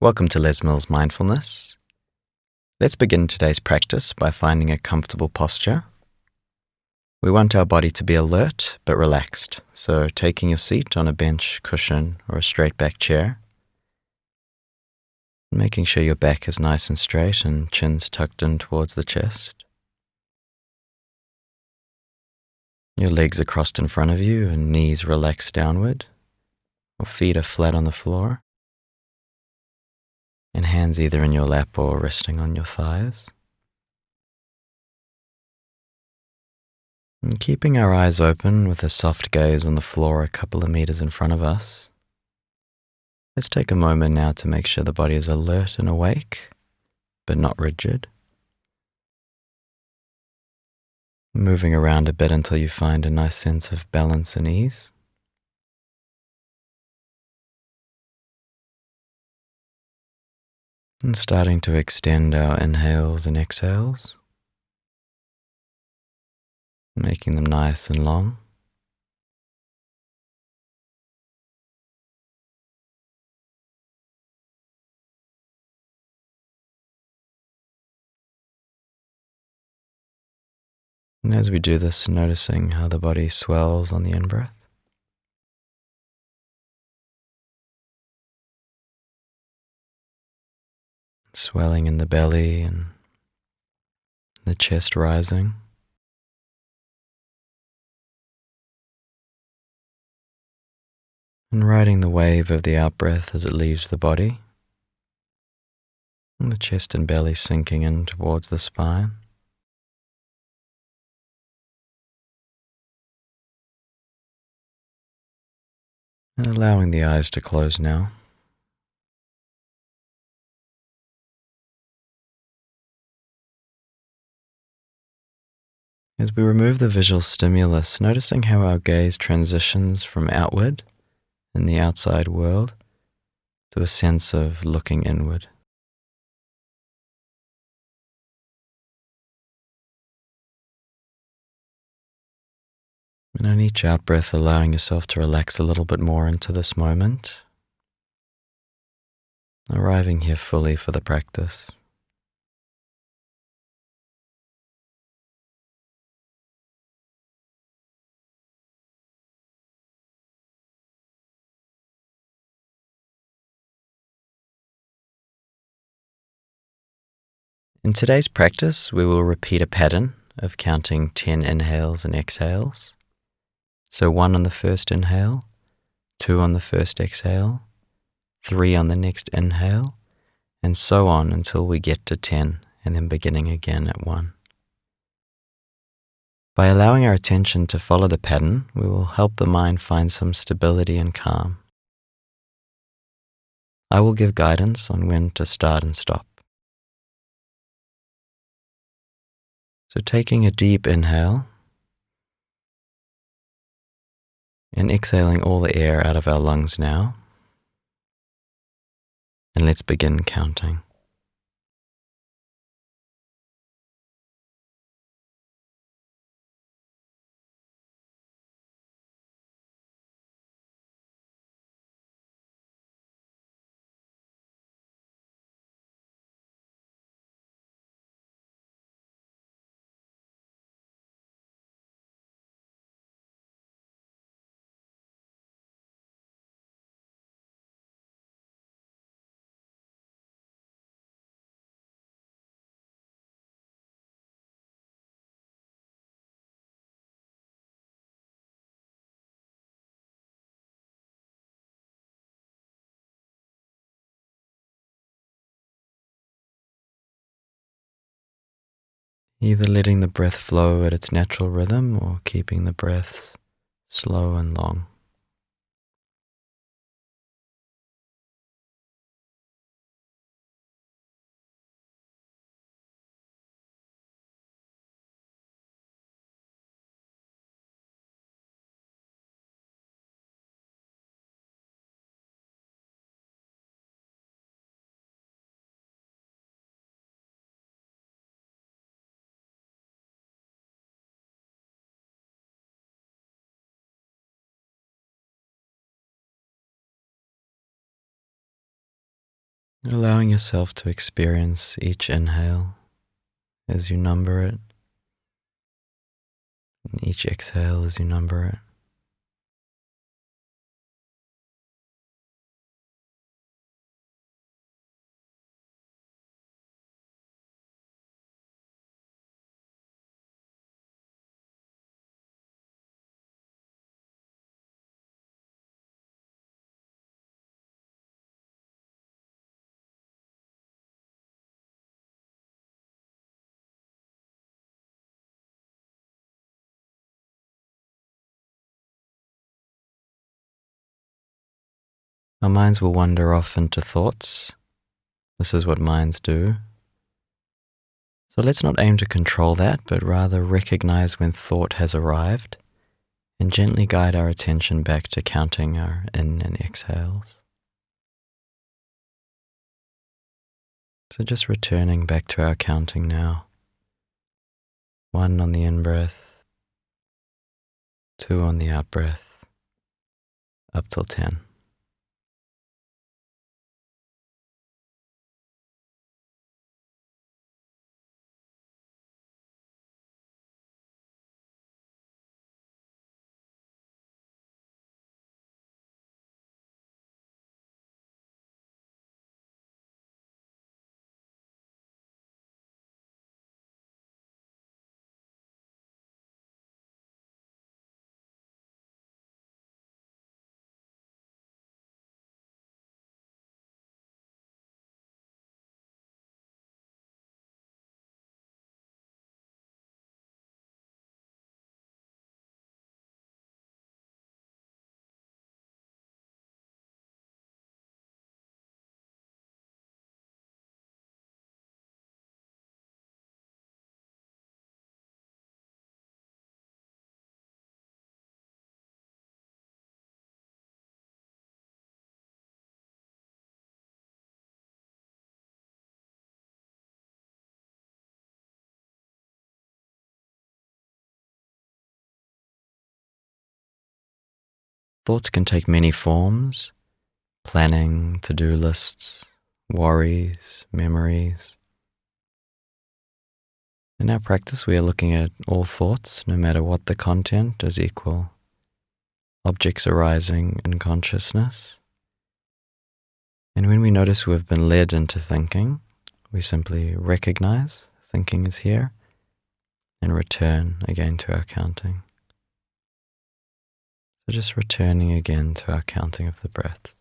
Welcome to Les Mills Mindfulness. Let's begin today's practice by finding a comfortable posture. We want our body to be alert but relaxed, so taking your seat on a bench, cushion, or a straight back chair, making sure your back is nice and straight and chin's tucked in towards the chest. Your legs are crossed in front of you and knees relaxed downward, or feet are flat on the floor, and hands either in your lap or resting on your thighs. And keeping our eyes open with a soft gaze on the floor a couple of meters in front of us, let's take a moment now to make sure the body is alert and awake, but not rigid. Moving around a bit until you find a nice sense of balance and ease. And starting to extend our inhales and exhales, making them nice and long. And as we do this, noticing how the body swells on the in-breath. Swelling in the belly and the chest rising. And riding the wave of the out-breath as it leaves the body. And the chest and belly sinking in towards the spine. And allowing the eyes to close now. As we remove the visual stimulus, noticing how our gaze transitions from outward in the outside world to a sense of looking inward. And on each out-breath, allowing yourself to relax a little bit more into this moment, arriving here fully for the practice. In today's practice, we will repeat a pattern of counting 10 inhales and exhales. So 1 on the first inhale, 2 on the first exhale, 3 on the next inhale, and so on until we get to 10, and then beginning again at 1. By allowing our attention to follow the pattern, we will help the mind find some stability and calm. I will give guidance on when to start and stop. So taking a deep inhale and exhaling all the air out of our lungs now. And let's begin counting. Either letting the breath flow at its natural rhythm or keeping the breaths slow and long. allowing yourself to experience each inhale as you number it, and each exhale as you number it. Our minds will wander off into thoughts. This is what minds do. So let's not aim to control that, but rather recognize when thought has arrived and gently guide our attention back to counting our in and exhales. So just returning back to our counting now. 1 on the in-breath, 2 on the out-breath, up till 10. Thoughts can take many forms: planning, to-do lists, worries, memories. In our practice, we are looking at all thoughts, no matter what the content, as equal objects arising in consciousness. And when we notice we've been led into thinking, we simply recognize thinking is here and return again to our counting. So just returning again to our counting of the breaths.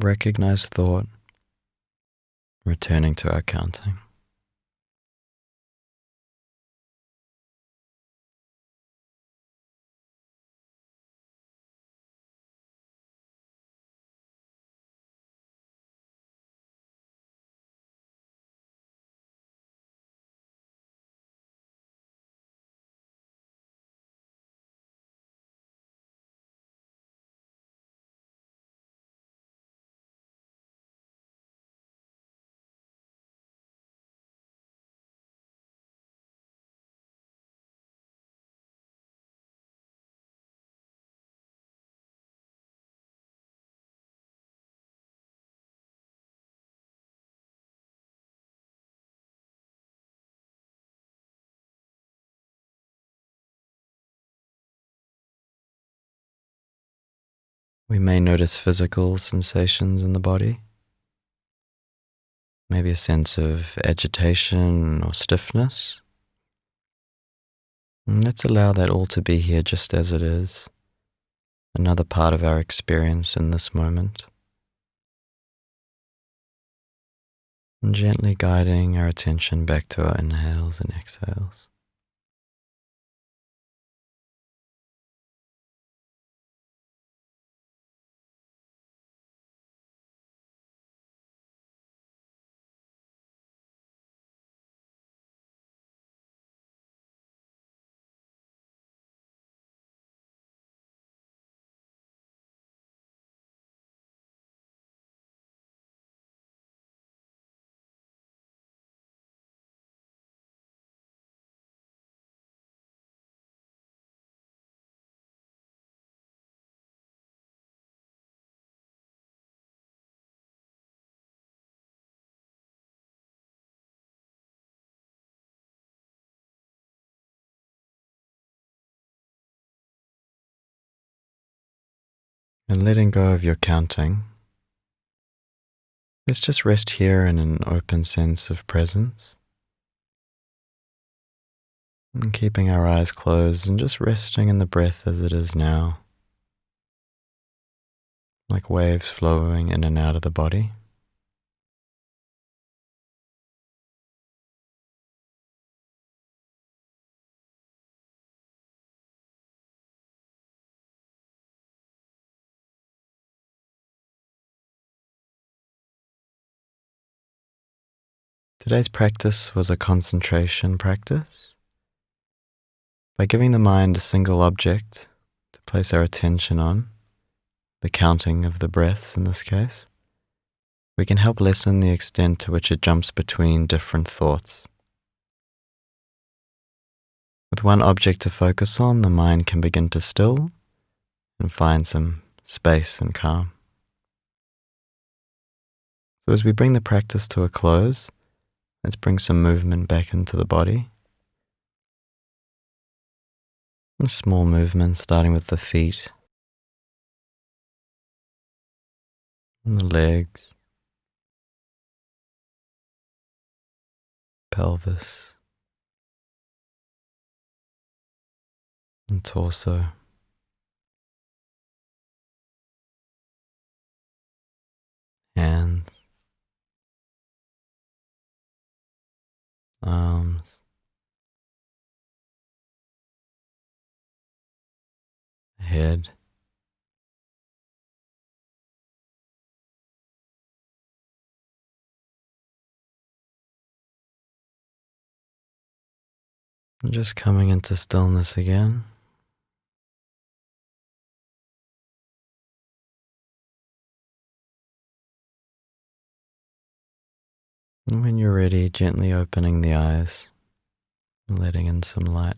Recognize thought, returning to our counting. We may notice physical sensations in the body, maybe a sense of agitation or stiffness. And let's allow that all to be here just as it is, another part of our experience in this moment. And gently guiding our attention back to our inhales and exhales. And letting go of your counting, let's just rest here in an open sense of presence. And keeping our eyes closed and just resting in the breath as it is now, like waves flowing in and out of the body. Today's practice was a concentration practice. By giving the mind a single object to place our attention on, the counting of the breaths in this case, we can help lessen the extent to which it jumps between different thoughts. With one object to focus on, the mind can begin to still and find some space and calm. So as we bring the practice to a close, let's bring some movement back into the body. A small movement starting with the feet and the legs, pelvis and torso. Hands, arms, head, and just coming into stillness again. And when you're ready, gently opening the eyes and letting in some light.